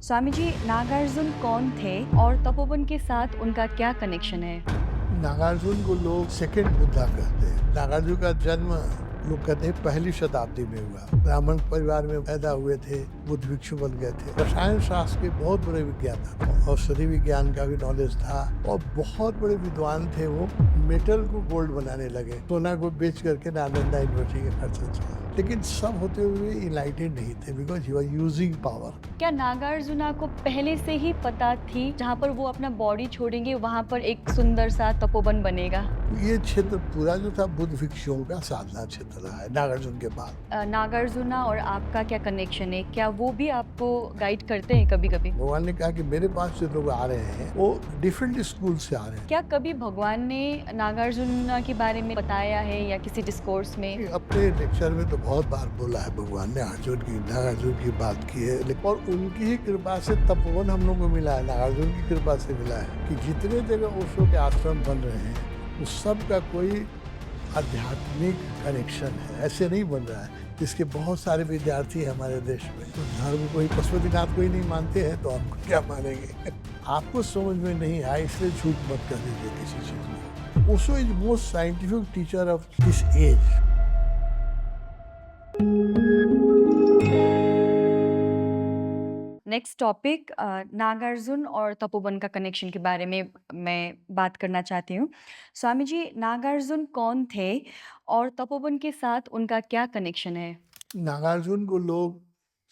स्वामी जी, नागार्जुन कौन थे और तपोवन के साथ उनका क्या कनेक्शन है? नागार्जुन को लोग सेकंड बुद्धा कहते हैं। नागार्जुन का जन्म लोग कहते हैं पहली शताब्दी में हुआ। ब्राह्मण परिवार में पैदा हुए थे, बुद्ध भिक्षु बन गए थे। रसायन शास्त्र के बहुत बड़े विज्ञाता थे, औषधि विज्ञान का भी नॉलेज था और बहुत बड़े विद्वान थे। वो मेटल को गोल्ड बनाने लगे, सोना को बेच करके नालंदा यूनिवर्सिटी का खर्चा चला। लेकिन सब होते हुए इनलाइटेड नहीं थे, because he was using power. क्या नागार्जुना को पहले से ही पता थी जहाँ पर वो अपना बॉडी छोड़ेंगे वहाँ पर एक सुंदर सा तपोवन बनेगा? ये क्षेत्र पूरा जो था बुद्ध भिक्षुओं का साधना क्षेत्र रहा है नागार्जुन के बाद। नागार्जुना और आपका क्या कनेक्शन है? क्या वो भी आपको गाइड करते हैं कभी-कभी? भगवान ने कहा कि मेरे पास जो लोग आ रहे हैं वो डिफरेंट स्कूल से आ रहे हैं। क्या कभी भगवान ने नागार्जुना के बारे में बताया है या किसी डिस्कोर्स में? अपने लेक्चर में तो बहुत बार बोला है भगवान ने, अर्जुन की नागार्जुन की बात की है, और उनकी ही कृपा से तपोवन हम लोग को मिला है, नागार्जुन की कृपा से मिला है कि जितने जगह ओशो के आश्रम बन रहे हैं उस सब का कोई आध्यात्मिक कनेक्शन है, ऐसे नहीं बन रहा है। इसके बहुत सारे विद्यार्थी हैं हमारे देश में, तो धर्म को ही पशुपतिनाथ को ही नहीं मानते हैं तो हमको क्या मानेंगे। आपको समझ में नहीं आया इसलिए झूठ मत कर दीजिए किसी चीज में। Osho is most scientific teacher of this age. Next topic Nagarjuna और तपोवन का कनेक्शन के बारे में मैं बात करना चाहती हूँ। स्वामी जी, नागार्जुन कौन थे और तपोवन के साथ उनका क्या कनेक्शन है? नागार्जुन को लोग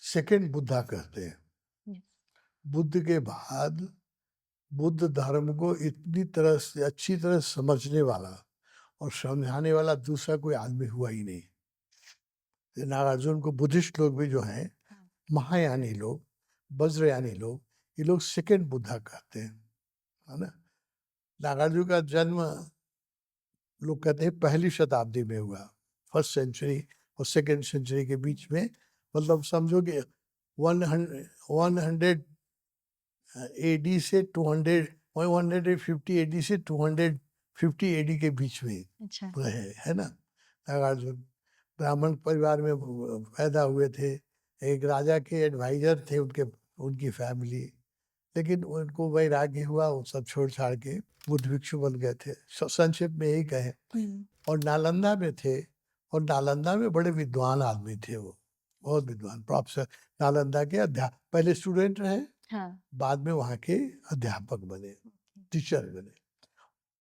सेकंड बुद्धा कहते हैं। Yes. बुद्ध के बाद बुद्ध धर्म को इतनी तरह से अच्छी तरह समझने वाला और समझाने वाला दूसरा कोई आदमी हुआ ही नहीं। ये नागार्जुन को बुद्धिस्ट लोग भी जो हैं, हाँ। महायानी लोग, वज्रयानी लोग, ये लोग सेकंड बुद्धा कहते हैं, है ना। नागार्जुन का जन्म लोग कहते हैं पहली शताब्दी में हुआ, फर्स्ट सेंचुरी और सेकंड सेंचुरी के बीच में। मतलब समझो कि 100 एडी से 200, 150 एडी से 250 एडी के बीच में अच्छा। रहे, है ना। नागार्जुन ब्राह्मण परिवार में पैदा हुए थे, एक राजा के एडवाइजर थे उनके, उनकी फैमिली। लेकिन उनको वैराग्य हुआ, वो सब छोड़ छाड़ के बुद्ध भिक्षु बन गए थे, संक्षेप में यही कहे। और नालंदा में थे, और नालंदा में बड़े विद्वान आदमी थे वो, बहुत विद्वान प्रोफेसर। नालंदा के पहले स्टूडेंट रहे, हाँ। बाद में वहाँ के अध्यापक बने, टीचर बने,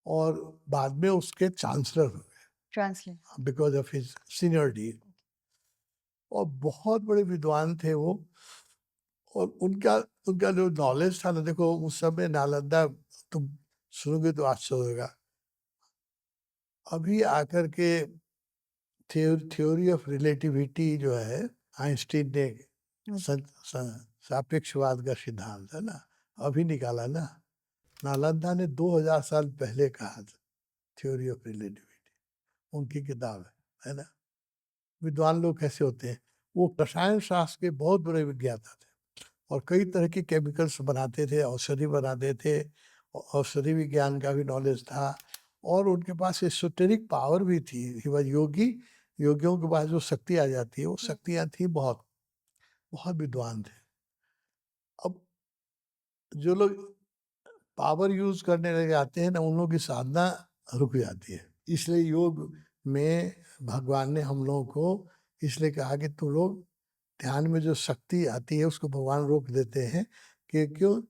और बाद में उसके चांसलर हो गए translate. Because of his seniority. और बहुत बड़े विद्वान थे वो। और उनका उनका जो नॉलेज था ना, देखो उस समय नालंदा, तुम सुनोगे तो आश्चर्य होगा। अभी आकर के थ्योरी ऑफ रिलेटिविटी जो है, आइंस्टीन ने सापेक्षवाद का सिद्धांत है ना, अभी निकाला ना। नालंदा ने 2000 साल पहले कहा था थ्योरी ऑफ रिलेटिविटी, उनकी किताब है ना। विद्वान लोग कैसे होते हैं, वो रसायन शास्त्र के बहुत बड़े विज्ञाता थे और कई तरह के केमिकल्स बनाते थे, औषधि बनाते थे, औषधि विज्ञान का भी नॉलेज था, और उनके पास एसोटेरिक पावर भी थी। ही वाज योगी। योगियों के पास जो शक्ति आ जाती है वो शक्तियाँ थी, बहुत बहुत विद्वान थे। अब जो लोग पावर यूज करने लग जाते हैं ना, उन लोगों की साधना रुक जाती है। इसलिए योग में भगवान ने हम लोगों को इसलिए कहा कि तुम लोग ध्यान में जो शक्ति आती है उसको भगवान रोक देते हैं, कि क्यों,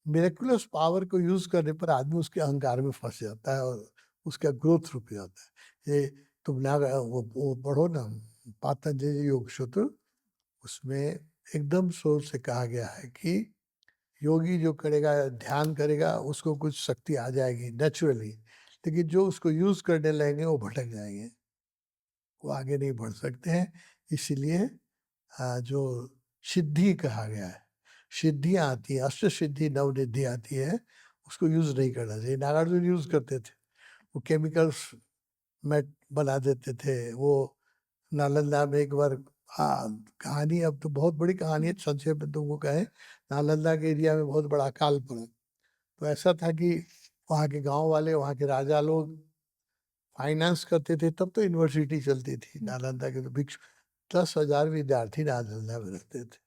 मिरेकुलस पावर को यूज करने पर आदमी उसके अहंकार में फंस जाता है और उसका ग्रोथ रुक जाता है। ये तुम ना वो पढ़ो ना, पातंजलि योग सूत्र, उसमें एकदम सोच से कहा गया है कि योगी जो करेगा, ध्यान करेगा, उसको कुछ शक्ति आ जाएगी नेचुरली, लेकिन जो उसको यूज करने लगेंगे वो भटक जाएंगे, वो आगे नहीं बढ़ सकते हैं। इसीलिए जो सिद्धि कहा गया है, सिद्धियाँ आती है, अष्ट सिद्धि नवनिधि आती है, उसको यूज नहीं करना चाहिए। नागार्जुन यूज करते थे, वो केमिकल्स में बना देते थे। वो नालंदा में एक बार, कहानी अब तो बहुत बड़ी कहानी है, संक्षेप में तुमको कहें, नालंदा के एरिया में बहुत बड़ा अकाल पड़ा। तो ऐसा था कि वहाँ के गांव वाले, वहाँ के राजा लोग फाइनेंस करते थे, तब तो यूनिवर्सिटी चलती थी नालंदा के। तो भिक्षु 10,000 विद्यार्थी नालंदा में रहते थे,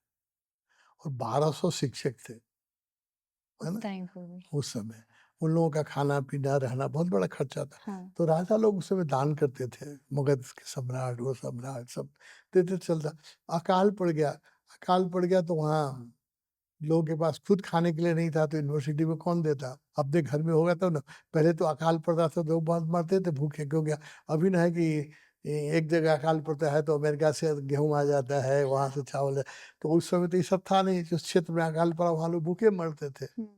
और 1200 शिक्षक थे, है उस ना? टाइम पर भी। उस समय। उन लोगों का खाना-पीना, रहना बहुत बड़ा खर्चा था। हाँ। तो राजा लोग उस समय दान करते थे, मगध के सम्राट, वो सम्राट सब देते चलता। अकाल पड़ गया, अकाल पड़ गया तो वहाँ लोगों के पास खुद खाने के लिए नहीं था, तो यूनिवर्सिटी में कौन देता? अपने घर में होगा तब ना। पहले तो अकाल पड़ता था तो लोग बहुत मरते थे भूखे, क्योंकि अभी ना है कि एक जगह अकाल पड़ता है तो अमेरिका से गेहूँ आ जाता है, वहाँ से चावल है। तो उस समय तो ये सब था नहीं, जिस क्षेत्र में अकाल पड़ा वहाँ लोग भूखे मरते थे। हुँ।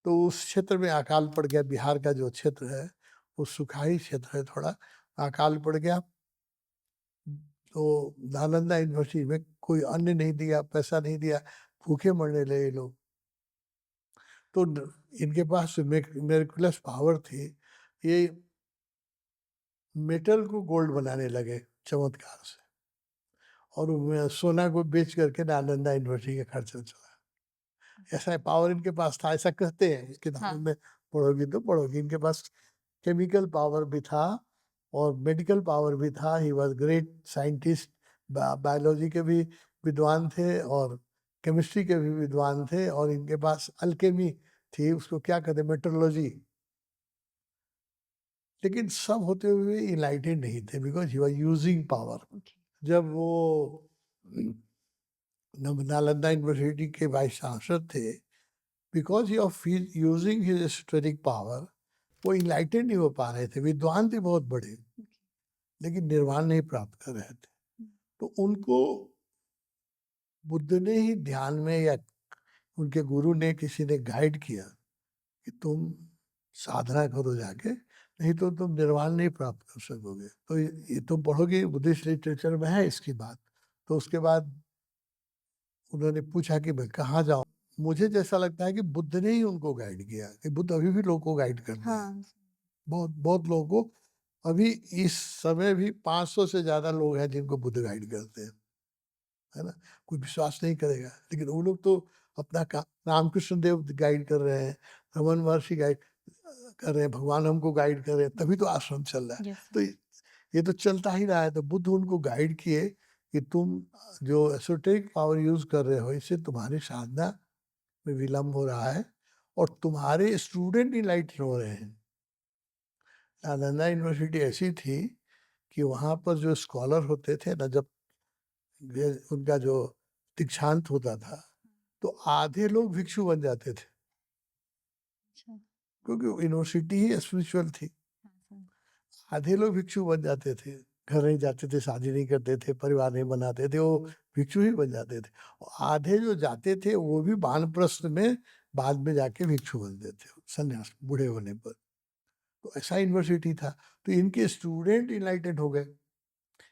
तो उस क्षेत्र में अकाल पड़ गया, बिहार का जो क्षेत्र है, वो सुखाई क्षेत्र है थोड़ा, अकाल पड़ गया। तो नालंदा यूनिवर्सिटी में कोई अन्न नहीं दिया, पैसा नहीं दिया, भूखे मरने लगे लोग। तो इनके पास मेरिकुलस पावर थी, ये मेटल को गोल्ड बनाने लगे चमत्कार से, और सोना को बेच करके नालंदा यूनिवर्सिटी का खर्चा चला। ऐसा पावर इनके पास था, ऐसा कहते हैं, किताबों हाँ। में पढ़ोगी तो पढ़ोगी। इनके पास केमिकल पावर भी था और मेडिकल पावर भी था। He was great scientist, biology के भी विद्वान थे और केमिस्ट्री के भी विद्वान थे, और इनके पास अल्केमी थी, उसको क्या कहते हैं, मेट्रोलॉजी। लेकिन सब होते हुए इनलाइटेड नहीं थे, because he was using power. Okay. जब वो नालंदा यूनिवर्सिटी के वाइस चांसलर थे, because he of using his esoteric power, वो इनलाइटेड नहीं हो पा रहे थे। विद्वान थे बहुत बड़े, लेकिन निर्वाण नहीं प्राप्त कर रहे थे। तो उनको बुद्ध ने ही ध्यान में, या उनके गुरु ने, किसी ने गाइड किया कि तुम साधना करो जाके, नहीं तो तुम निर्वाण नहीं प्राप्त कर सकोगे। तो ये तुम पढ़ोगे, बुद्धिस्ट लिटरेचर में है इसकी बात। तो उसके बाद उन्होंने पूछा कि मैं कहाँ जाऊँ? मुझे जैसा लगता है कि बुद्ध ने ही उनको गाइड किया, कि बुद्ध अभी भी लोगों को गाइड करते हैं। हाँ। बहुत बहुत लोगों को अभी इस समय भी 500 से ज़्यादा लोग हैं जिनको बुद्ध गाइड करते हैं, है ना? कोई विश्वास नहीं करेगा, लेकिन वो लोग तो अपना का रामकृष्ण देव गाइड कर रहे हैं, रमन महर्षि गाइड कर रहे हैं, भगवान हमको गाइड कर रहे हैं, तभी तो आश्रम चल रहा है। यस तो सर। ये तो चलता ही रहा है। तो बुद्ध उनको गाइड किए कि तुम जो एसोटेरिक पावर यूज़ कर रहे हो, इससे तुम्हारी साधना में विलम्ब हो रहा है और तुम्हारे स्टूडेंट इनलाइटन हो रहे हैं। नालंदा यूनिवर्सिटी ऐसी थी कि वहाँ पर जो स्कॉलर होते थे ना, जब उनका जो दीक्षांत होता था, तो आधे लोग भिक्षु बन जाते थे, अच्छा। क्योंकि यूनिवर्सिटी ही स्पिरिचुअल थी। हाँ सर। आधे लोग भिक्षु बन जाते थे, घर नहीं जाते थे, शादी नहीं करते थे, परिवार नहीं बनाते थे, वो भिक्षु ही बन जाते थे। और आधे जो जाते थे वो भी वानप्रस्थ में बाद में जाके भिक्षु बनते थे, सन्यास बूढ़े होने पर। तो ऐसा यूनिवर्सिटी था। तो इनके स्टूडेंट इनलाइटेड हो गए,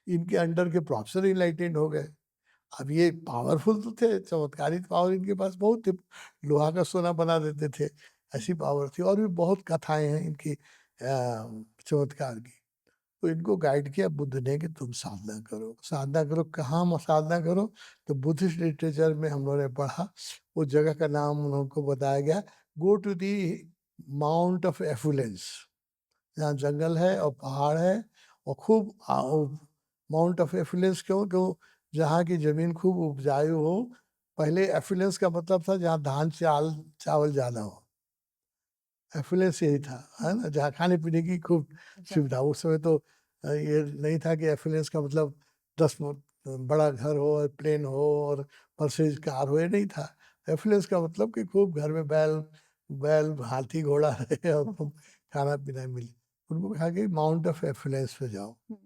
इनके अंडर के प्रोफेसर इनलाइटेड हो गए। अब ये पावरफुल तो थे, चमत्कारिक पावर इनके पास बहुत थी, लोहा का सोना बना देते थे, ऐसी पावर थी। और भी बहुत कथाएं हैं इनकी चमत्कार की। तो इनको गाइड किया बुद्ध ने कि तुम साधना करो, साधना करो। कहाँ साधना करो? तो बुद्धिस्ट लिटरेचर में हम लोगों ने पढ़ा, उस जगह का नाम उनको बताया गया, go to the mount of affluence, जहाँ जंगल है और पहाड़ है और खूब माउंट ऑफ एफिलेंस। क्यों? क्यों? जहाँ की जमीन खूब उपजाऊ हो। पहले एफिलेंस का मतलब था जहाँ धान चावल ज्यादा हो, एफिलेंस यही था, है ना? जहाँ खाने पीने की खूब अच्छा। सुविधा। उस समय तो ये नहीं था कि एफिलेंस का मतलब 10 बड़ा घर हो और प्लेन हो और मर्सिडीज कार हो, ये नहीं था। एफिलेंस का मतलब कि खूब घर में बैल बैल हाथी घोड़ा रहे और खूब खाना पीना मिले। उनको कहा कि माउंट ऑफ एफिलेंस पे जाओ। हुँ।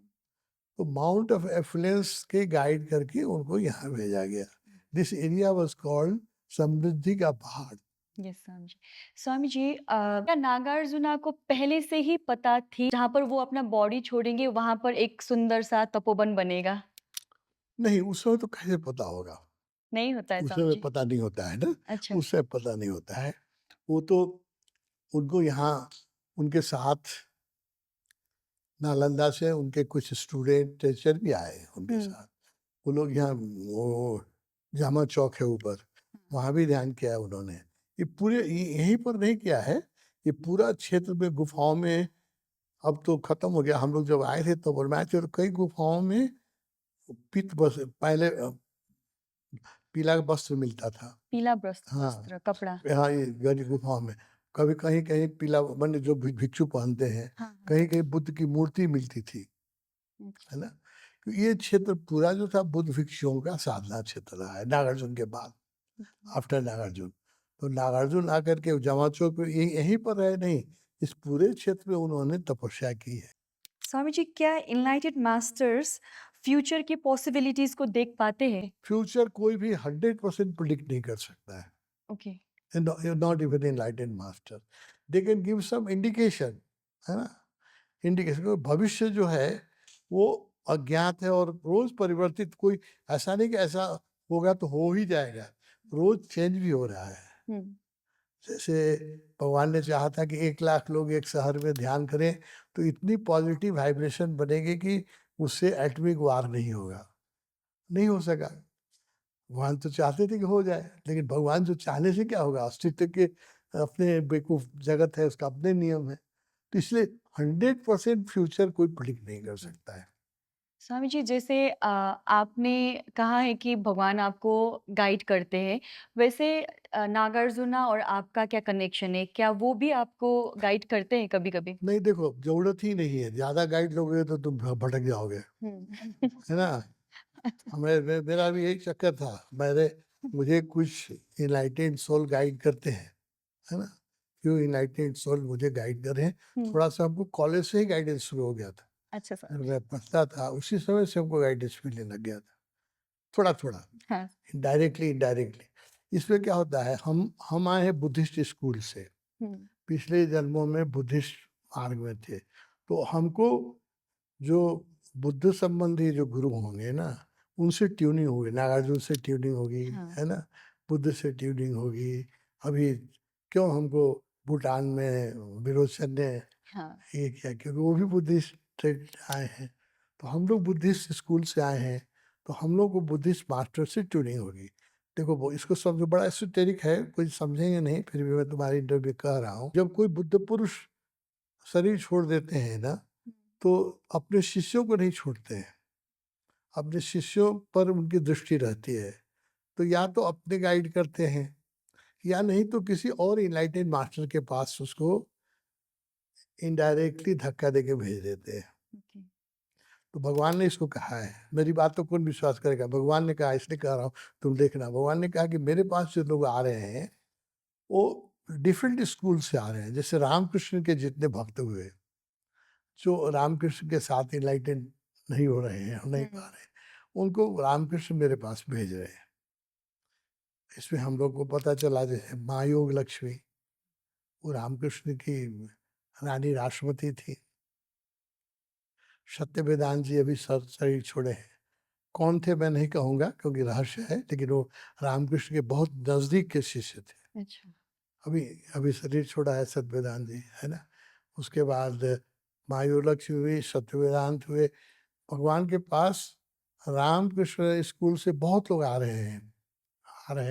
तो माउंट ऑफ एफिलेंस के गाइड करके उनको यहाँ भेजा गया। दिस एरिया वाज कॉल्ड समृद्धि का पहाड़। यस समझी। स्वामी जी क्या नागार्जुना को पहले से ही पता थी जहाँ पर वो अपना बॉडी छोड़ेंगे वहाँ पर एक सुंदर सा तपोवन बनेगा? नहीं, उस समय तो कैसे पता होगा? नहीं होता है उस स्वामी समय जी? पता नहीं होता है ना, अच्छा। उस समय पता नहीं होता है। वो तो उनको यहाँ उनके साथ नालंदा से उनके कुछ स्टूडेंट टीचर भी आए उनके हुँ। साथ। वो लोग यहाँ वो जामा चौक है ऊपर, वहाँ भी ध्यान किया है उन्होंने। ये पूरे यहीं पर नहीं किया है, ये पूरा क्षेत्र में गुफाओं में, अब तो खत्म हो गया। हम लोग जब आए थे तो बनवाए थे, और कई गुफाओं में पित्त बस पहले पीला वस्त्र मिलता था। पीला हाँ, वस्त्र, कपड़ा। यहाँ ये गंज गुफाओं में। कभी कहीं-कहीं पीला माने जो भिक्षु पहनते हैं, हाँ, हाँ। कहीं-कहीं बुद्ध की मूर्ति मिलती थी, अच्छा। है ना? तो ये क्षेत्र पूरा जो था बुद्ध भिक्षुओं का साधना क्षेत्र रहा है नागार्जुन के बाद, ओके। आफ्टर नागार्जुन। तो नागार्जुन आकर के जमा चौक पे यहीं पर रहे नहीं, इस पूरे क्षेत्र में उन्होंने तपस्या की है। स्वामी जी, क्या एनलाइटेड मास्टर्स फ्यूचर की पॉसिबिलिटीज़ को देख पाते हैं? फ्यूचर कोई भी 100% प्रेडिक्ट नहीं कर सकता है। Okay. Not even enlightened master. They can give some indication, है ना? इंडिकेशन भविष्य जो है वो अज्ञात है और रोज परिवर्तित, कोई ऐसा नहीं कि ऐसा होगा तो हो ही जाएगा, रोज चेंज भी हो रहा है। हुँ। जैसे भगवान ने चाहा था कि 1 लाख लोग एक शहर में ध्यान करें तो इतनी पॉजिटिव वाइब्रेशन बनेगी कि उससे एटॉमिक वार नहीं होगा, नहीं हो सका। भगवान तो चाहते थे कि हो जाए, लेकिन भगवान जो चाहने से क्या होगा, अस्तित्व के अपने बेवकूफ जगत है, उसका अपने नियम है। तो इसलिए 100% फ्यूचर कोई प्रिडिक्ट नहीं कर सकता है। स्वामी जी, जैसे आपने कहा है कि भगवान आपको गाइड करते हैं, वैसे नागार्जुना और आपका क्या कनेक्शन है? क्या वो भी आपको गाइड करते हैं कभी-कभी? नहीं देखो, ज़रूरत ही नहीं है, ज़्यादा गाइड लोगे तो तुम भटक जाओगे, हुँ। है ना? मेरा भी यही चक्कर था। मुझे कुछ एनलाइटेंड सोल गाइड करते हैं, है ना? क्यों एनलाइटेंड सोल मुझे गाइड कर रहे हैं। हुँ। थोड़ा-सा हमको कॉलेज से ही गाइडेंस शुरू हो गया था। अच्छा जब स्वामी जी। मैं पढ़ता था उसी समय से हमको गाइडेंस मिलने लग गया था, थोड़ा-थोड़ा, हाँ। Directly, indirectly. इसमें क्या होता है, हम आए हैं बुद्धिस्ट स्कूल से, हुँ। पिछले जन्मों में बुद्धिस्ट मार्ग में थे। तो हमको जो बुद्ध संबंधी जो गुरु होंगे ना, उनसे ट्यूनिंग होगी, नागार्जुन से ट्यूनिंग होगी, हाँ। है ना? बुद्ध से ट्यूनिंग होगी। अभी क्यों हमको भूटान में विरोचन ने हाँ। ये किया, क्योंकि वो भी बुद्धिस्ट से आए हैं। तो हम लोग बुद्धिस्ट स्कूल से आए हैं, तो हम लोग को बुद्धिस्ट मास्टर से ट्यूनिंग होगी। देखो वो इसको समझो, बड़ा एसोटेरिक है, कोई समझेंगे नहीं, फिर भी मैं तुम्हारी इंटरव्यू कह रहा हूँ। जब कोई बुद्ध पुरुष शरीर छोड़ देते हैं ना, हुँ। तो अपने शिष्यों को नहीं छोड़ते हैं, अपने शिष्यों पर उनकी दृष्टि रहती है। तो या तो अपने गाइड करते हैं, या नहीं तो किसी और एनलाइटेड मास्टर के पास उसको इनडायरेक्टली धक्का देके भेज देते हैं। ओके। तो भगवान ने इसको कहा है, मेरी बात तो कौन विश्वास करेगा? भगवान ने कहा, इसलिए कह रहा हूँ, तुम देखना। भगवान ने कहा कि मेरे पास जो लोग आ रहे हैं, वो डिफरेंट स्कूल से आ रहे हैं। जैसे रामकृष्ण के जितने भक्त हुए, जो रामकृष्ण के साथ इनलाइटेड नहीं हो रहे हैं, नहीं पा हुँ। रहे हैं, उनको रामकृष्ण मेरे पास भेज रहे हैं। इसमें हम लोग को पता चला, जैसे महायोग लक्ष्मी, वो रामकृष्ण की रानी रासमती थी। सत्य वेदांत जी अभी शरीर छोड़े हैं। कौन थे मैं नहीं कहूँगा, क्योंकि रहस्य है, लेकिन वो रामकृष्ण के बहुत नज़दीक के शिष्य थे। अच्छा। अभी अभी शरीर छोड़ा है सत्यवेदांत जी, है ना? उसके बाद मायूलक्ष्मी हुई, सत्यवेदांत हुए। भगवान के पास रामकृष्ण स्कूल से बहुत लोग आ रहे हैं,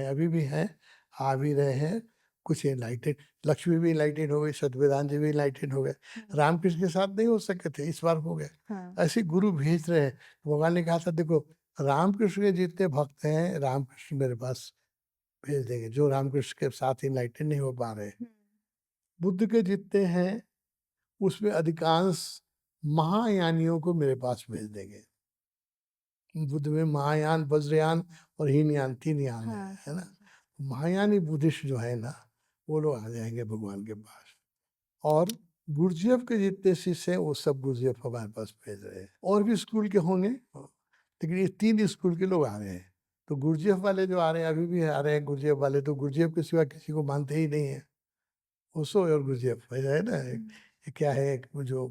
अभी भी हैं, आ भी रहे हैं। कुछ एनलाइटेड, लक्ष्मी भी एनलाइटेड हो गई, सत्यवेदांत जी भी एनलाइटेड हो गए। हुँ। रामकृष्ण के साथ नहीं हो सके थे, इस बार हो गए। हाँ। ऐसे गुरु भेज रहे हैं। भगवान ने कहा था, देखो रामकृष्ण के जितने भक्त हैं, रामकृष्ण मेरे पास भेज देंगे, जो रामकृष्ण के साथ एनलाइटेड नहीं हो पा रहे। हुँ। बुद्ध के जितने हैं, उसमें अधिकांश महायानियों को मेरे पास भेज देंगे। बुद्ध में महायान, वज्रयान और हीनयान, 3 यान हाँ, है ना? स्वामी जी। महायानी बुद्धिस्ट जो है ना, वो लोग आ जाएंगे भगवान के पास। और गुरुजीएफ के जितने शिष्य हैं, वो सब गुरुजीएफ हमारे पास भेज रहे हैं। और भी स्कूल के होंगे, लेकिन ये 3 स्कूल के लोग आ रहे हैं। तो गुरुजीएफ वाले जो आ रहे हैं, अभी भी आ रहे हैं गुरुजीएफ वाले, तो गुरुजीएफ के सिवा किसी को मानते ही नहीं है। ओशो और गुरुजीएफ है ना, हुँ। ये क्या है, एक वो जो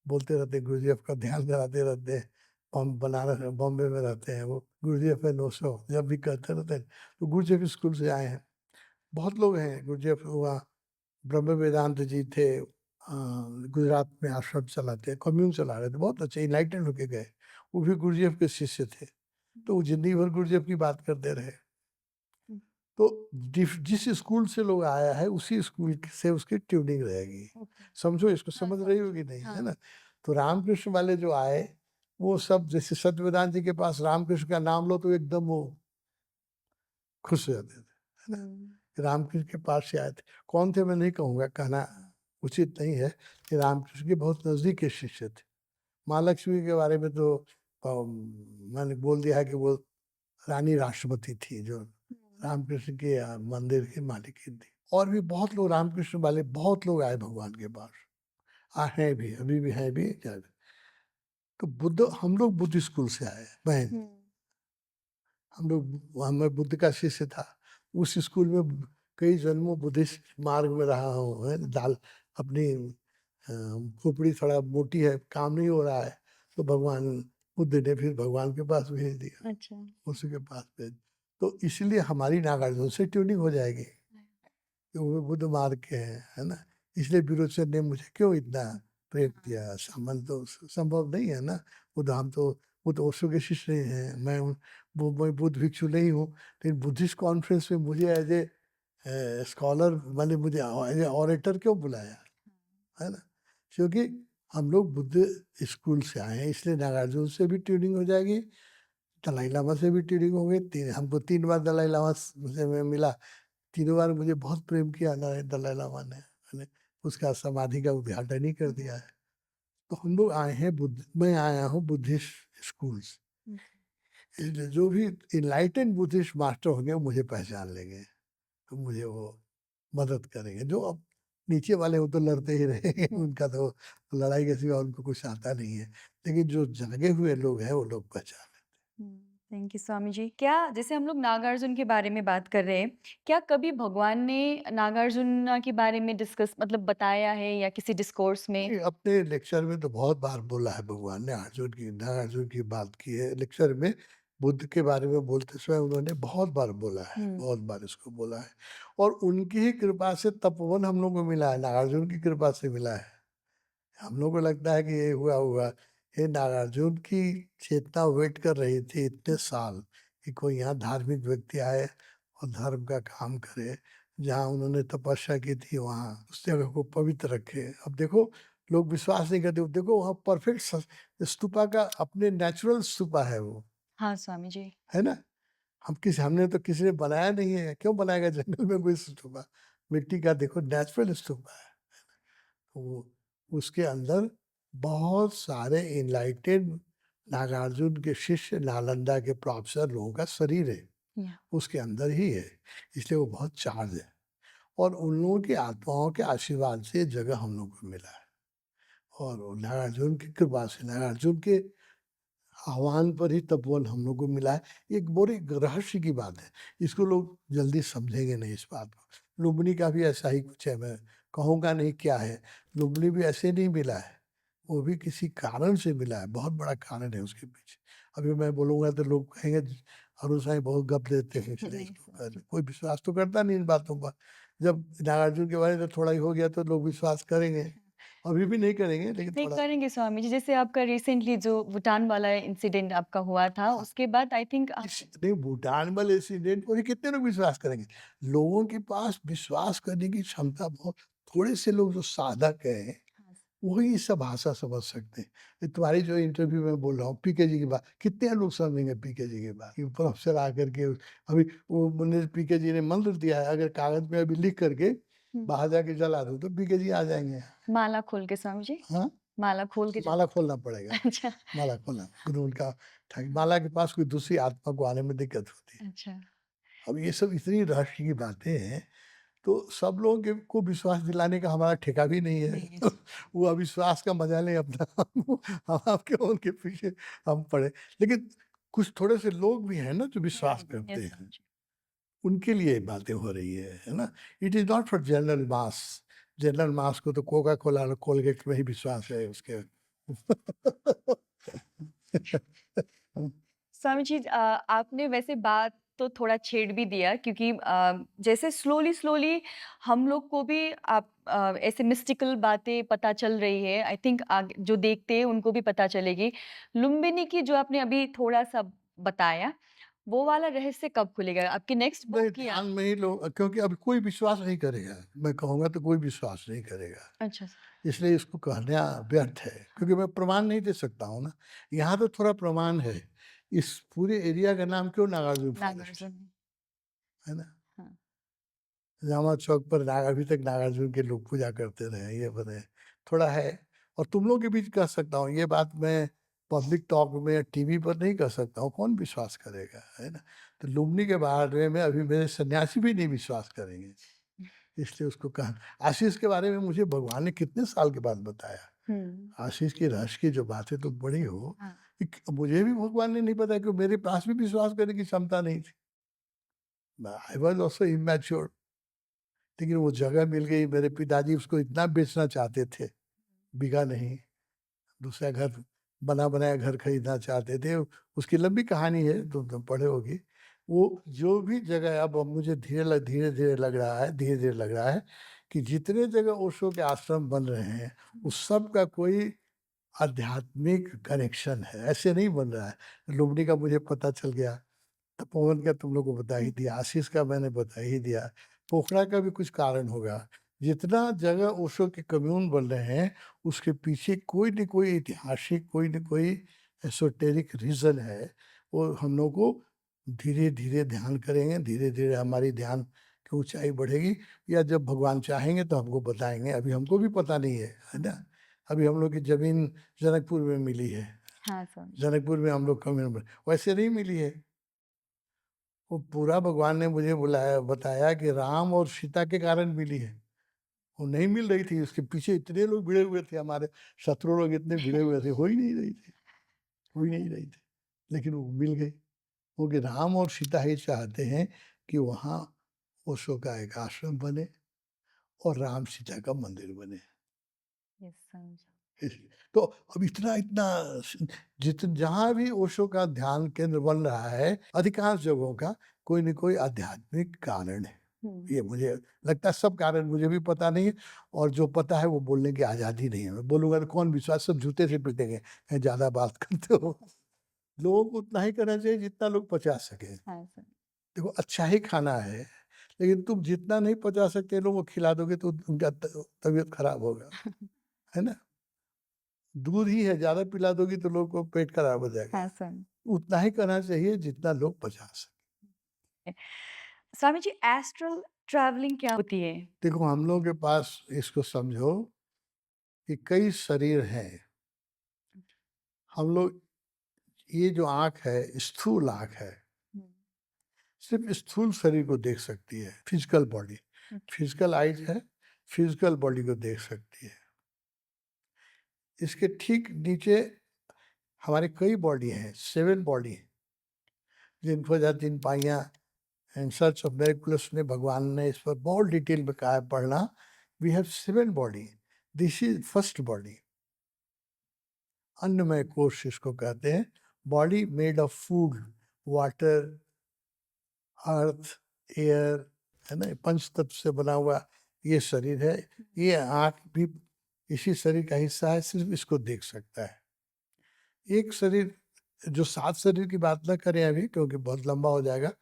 बोलते रहते हैं, गुरुजीएफ का ध्यान कराते रहते हैं। बनारस बॉम्बे में रहते हैं वो, गुरुजीएफ एंड ओशो जब भी कहते रहते हैं। तो गुरुजीएफ स्कूल से आए हैं, बहुत लोग हैं। गुरुजीएफ हुआ, ब्रह्म वेदांत जी थे, गुजरात में आश्रम चलाते हैं, कम्यून चला रहे थे, बहुत अच्छे इनलाइटेंड होके गए। वो भी गुरुजीएफ के शिष्य थे। तो वो जिंदगी भर गुरुजीएफ की बात करते रहे। हुँ। तो जिस स्कूल से लोग आया है, उसी स्कूल से उसकी ट्यूनिंग रहेगी। ओके। समझो, इसको हाँ, समझ रही स्वामी जी। होगी नहीं, है हाँ। ना? तो रामकृष्ण वाले जो आए, वो सब जैसे सत्यवेदांत जी के पास रामकृष्ण का नाम लो तो एकदम वो खुश हो जाते थे, है ना? हुँ। रामकृष्ण के पास से आए थे। कौन थे मैं नहीं कहूँगा, कहना उचित नहीं है कि रामकृष्ण के बहुत नज़दीक के शिष्य थे। महालक्ष्मी के बारे में तो मैंने बोल दिया है कि वो रानी राष्ट्रपति थी जो रामकृष्ण के मंदिर की मालिकिन थी। और भी बहुत लोग रामकृष्ण वाले बहुत लोग आए भगवान के पास। हैं भी, अभी भी हैं भी, जाए भी। तो हम लोग बुद्ध स्कूल से आए हैं, मैं हुँ। हम लोग मैं बुद्ध का शिष्य था। उस स्कूल में कई जन्मों बुद्धिस्ट मार्ग में रहा हूँ, है ना? अपनी खोपड़ी थोड़ा मोटी है, काम नहीं हो रहा है, तो भगवान बुद्ध ने फिर भगवान के पास भेज दिया, अच्छा। उसी के पास भेज। तो इसलिए हमारी नागार्जुन से ट्यूनिंग हो जाएगी, कि वो बुद्ध मार्ग के हैं, है ना? इसलिए विरोचन ने मुझे क्यों इतना प्रेम किया, संबंध तो संभव नहीं है ना। वो तो ओशो के शिष्य नहीं हैं, मैं बुद्ध भिक्षु नहीं हूँ, लेकिन बुद्धिस्ट कॉन्फ्रेंस में मुझे एज ए स्कॉलर, मैंने मुझे एज ए ऑरेटर क्यों बुलाया, है ना? क्योंकि हम लोग बुद्ध स्कूल से आए हैं, इसलिए नागार्जुन से भी ट्यूनिंग हो जाएगी, दलाई लामा से भी ट्यूनिंग हो गई। हमको 3 बार दलाई लामा से मैं मिला, तीनों बार मुझे बहुत प्रेम किया दलाई लामा ने, मैंने उसका समाधि का उद्घाटन ही कर दिया है। तो हम लोग आए हैं मैं आया हूँ बुद्धिस्ट स्कूल से। हुँ। इसलिए जो भी इनलाइटेंड बुद्धिस्ट मास्टर होंगे वो मुझे पहचान लेंगे, तो मुझे वो मदद करेंगे। जो अब नीचे वाले वो तो लड़ते ही रहेंगे, हुँ। उनका तो लड़ाई के सिवा उनको कुछ आता नहीं है। लेकिन जो जागे हुए लोग हैं वो लोग पहचान हुँ, थैंक यू स्वामी जी। क्या जैसे हम लोग नागार्जुन के बारे में बात कर रहे हैं, क्या कभी भगवान ने नागार्जुन के बारे में डिस्कस मतलब बताया है या किसी डिस्कोर्स में? नहीं, अपने लेक्चर में तो बहुत बार बोला है भगवान ने, अर्जुन की बात की है लेक्चर में। बुद्ध के बारे में बोलते समय उन्होंने बहुत बार बोला है, हुँ। बहुत बार इसको बोला है। और उनकी ही कृपा से तपोवन हम लोग को मिला है, नागार्जुन की कृपा से मिला है। हम लोग को लगता है कि ये हुआ ये नागार्जुन की चेतना वेट कर रही थी इतने साल, कि कोई यहाँ धार्मिक व्यक्ति आए और धर्म का काम करे। जहाँ उन्होंने तपस्या की थी वहाँ उस जगह को पवित्र रखे। अब देखो, लोग विश्वास नहीं करते, देखो वहाँ परफेक्ट स्तूपा का अपने नेचुरल स्तूपा है वो, हाँ, स्वामी जी। है ना? हमने तो किसी ने बनाया नहीं है, क्यों बनाएगा जंगल में कोई स्तूपा? मिट्टी का देखो नेचुरल स्तूपा है। वो उसके अंदर बहुत सारे एनलाइटेड नागार्जुन के शिष्य, नालंदा के प्रोफेसर लोगों का शरीर है, या उसके अंदर ही है, इसलिए वो बहुत चार्ज है। और उन लोगों की आत्माओं के आशीर्वाद से ये जगह हम लोग को मिला है। और वो नागार्जुन की कृपा से, नागार्जुन के आह्वान पर ही तपोवन हम लोग को मिला है। एक बड़ी रहस्य की बात है, इसको लोग जल्दी समझेंगे नहीं इस बात को। लुम्बिनी का भी ऐसा ही कुछ है, मैं कहूँगा नहीं क्या है। लुम्बिनी भी ऐसे नहीं मिला है, वो भी किसी कारण से मिला है, बहुत बड़ा कारण है उसके पीछे। अभी मैं बोलूँगा तो लोग कहेंगे अरुण साईं बहुत गप देते हैं, इसलिए नहीं इसको स्वामी जी। कोई विश्वास तो करता नहीं इन बातों पर। जब नागार्जुन के बारे में थोड़ा ही हो गया तो लोग विश्वास करेंगे। अभी भी नहीं करेंगे, लेकिन नहीं थोड़ा करेंगे स्वामी जी, जैसे आपका रिसेंटली जो भूटान वाला इंसिडेंट आपका हुआ था, उसके बाद आई थिंक आप नहीं, भूटान वाले इंसिडेंट को भी कितने लोग विश्वास करेंगे? लोगों के पास विश्वास करने की क्षमता बहुत, थोड़े से लोग जो साधक हैं, हाँ, वही ये सब भाषा समझ सकते हैं। ये तुम्हारी जो इंटरव्यू में बोल रहा हूँ, पीके जी की बात, कितने लोग समझेंगे पीके जी की बात? कि प्रोफेसर आकर के अभी वो मुझे पीके जी ने मंत्र दिया है, अगर कागज में अभी लिख करके हुँ, बाहर जाके जला दो, तो पीके जी आ जाएँगे। माला खोल के स्वामी जी, हाँ? माला खोल के माला खोलना पड़ेगा, अच्छा, माला खोलना। गुरु उनका हाँ, माला के पास कोई दूसरी आत्मा को आने में दिक्कत होती है। अच्छा, अब ये सब इतनी रहस्य की बातें हैं, तो सब लोगों के को विश्वास दिलाने का हमारा ठेका भी नहीं है। नहीं है वो अविश्वास का मजा लें अपना, हम आपके उनके पीछे हम पड़े। लेकिन कुछ थोड़े से लोग भी हैं ना जो विश्वास करते यस हैं, स्वामी जी। उनके लिए ये बातें हो रही है ना? It is not for general mass. General mass को तो कोका कोला और कोलगेट में ही विश्वास है उसके। स्वामी जी आपने वैसे बात तो थोड़ा छेड़ भी दिया क्योंकि जैसे स्लोली स्लोली हम लोग को भी आप ऐसे मिस्टिकल बातें पता चल रही है आई थिंक जो देखते हैं उनको भी पता चलेगी लुम्बिनी की जो आपने अभी थोड़ा सा बताया वो वाला रहस्य कब खुलेगा आपकी नेक्स्ट नहीं, बुक या ध्यान में ही लोग, क्योंकि अब कोई विश्वास नहीं करेगा। मैं कहूँगा तो कोई विश्वास नहीं करेगा। अच्छा इसलिए इसको कहना व्यर्थ है, हाँ क्योंकि मैं प्रमाण नहीं दे सकता हूँ ना। यहाँ तो थोड़ा प्रमाण है। इस पूरे एरिया का नाम क्यों नागार्जुन फॉरेस्ट? नागार्जुन है ना? हाँ। जामा चौक पर अभी तक नागार्जुन के लोग पूजा करते रहे, ये बने थोड़ा है। और तुम लोग के बीच कह सकता हूँ ये बात, मैं पब्लिक टॉक में टीवी पर नहीं कह सकता हूँ, कौन विश्वास करेगा, है ना? तो लुम्बिनी के बारे में अभी मेरे सन्यासी भी नहीं विश्वास करेंगे, इसलिए उसको कहा। आशीष के बारे में मुझे भगवान ने कितने साल के बाद बताया। हुँ। आशीष की रहस्य की जो बातें तो बड़ी हो, हाँ। कि मुझे भी भगवान ने नहीं बताया, कि मेरे पास भी विश्वास करने की क्षमता नहीं थी। I was also immature. लेकिन वो जगह मिल गई, मेरे पिताजी उसको इतना बेचना चाहते थे, बिका नहीं। दूसरा घर, बना-बनाया घर खरीदना चाहते थे। उसकी लंबी कहानी है, तुम पढ़े होगी। वो जो भी जगह, अब मुझे धीरे-धीरे लग रहा है, धीरे-धीरे लग रहा है कि जितने जगह ओशो के आश्रम बन रहे हैं, उस सब का कोई आध्यात्मिक कनेक्शन है, ऐसे नहीं बन रहा है। लुम्बिनी का मुझे पता चल गया, तपोवन का तुम लोग को बता ही हुँ। दिया, आशीष का मैंने बता ही दिया, पोखरा का भी कुछ कारण होगा। जितना जगह ओशो के कम्यून बन रहे हैं, उसके पीछे कोई न कोई ऐतिहासिक, कोई न कोई एसोटेरिक रीज़न है। वो हम लोग को धीरे-धीरे ध्यान करेंगे, धीरे-धीरे हमारी ध्यान की ऊँचाई बढ़ेगी, या जब भगवान चाहेंगे तो हमको बताएँगे। अभी हमको भी पता नहीं है ना? अभी हम लोग की ज़मीन जनकपुर में मिली है। हाँ, समझी। जनकपुर में हम लोग कम्यून बने, वैसे नहीं मिली है। वो पूरा भगवान ने मुझे बुलाया, बताया कि राम और सीता के कारण मिली है। वो नहीं मिल रही थी, उसके पीछे इतने लोग भिड़े हुए थे, हमारे शत्रु लोग इतने भिड़े हुए थे, हो ही नहीं रही थी, हो ही नहीं रही थी। लेकिन वो मिल गई, क्योंकि राम और सीता ही चाहते हैं कि वहाँ ओशो का एक आश्रम बने और राम सीता का मंदिर बने। यस, समझा। इसलिए तो अब इतना-इतना जहाँ भी ओशो का ध्यान केंद्र बन रहा है, अधिकांश जगहों का कोई न कोई आध्यात्मिक कारण है। हुँ। ये मुझे लगता है, सब कारण मुझे भी पता नहीं है, और जो पता है वो बोलने की आज़ादी नहीं है। मैं बोलूँगा तो कौन विश्वास, सब जूते से पीटेंगे, ज़्यादा बात करते हो। लोगों को उतना ही करना चाहिए जितना लोग पचा सकें। हाँ, सर। देखो अच्छा ही खाना है, लेकिन तुम जितना नहीं पचा सकते लोगों को खिला दोगे तो उनका तबीयत खराब होगा, है ना? दूध ही है, ज़्यादा पिला दोगी तो लोगों को पेट खराब हो जाएगा। हाँ, सर। उतना ही करना चाहिए जितना लोग पचा सकें। स्वामी जी, एस्ट्रल ट्रैवलिंग क्या होती है? देखो हम लोगों के पास, इसको समझो कि कई शरीर हैं। हम लोग, ये जो आँख है, स्थूल आँख है, हुँ। सिर्फ़ स्थूल शरीर को देख सकती है, physical body. Okay. Physical eyes है, फिज़िकल बॉडी को देख सकती है। इसके ठीक नीचे हमारे कई बॉडी हैं, 7 बॉडी, जिनको जा 3 पाइयाँ। इन सर्च ऑफ मिरेकुलस ने, भगवान ने इस पर बहुत डिटेल में कहा है, पढ़ना। We have 7 body, this is first body. अन्नमय कोश इसको कहते हैं। Body made of food, water, earth, air, है ना, पंच तत्व से बना हुआ ये शरीर है। ये आँख भी इसी शरीर का हिस्सा है, सिर्फ इसको देख सकता है। एक शरीर, जो 7 शरीर की बात ना करें अभी, क्योंकि बहुत लंबा हो जाएगा।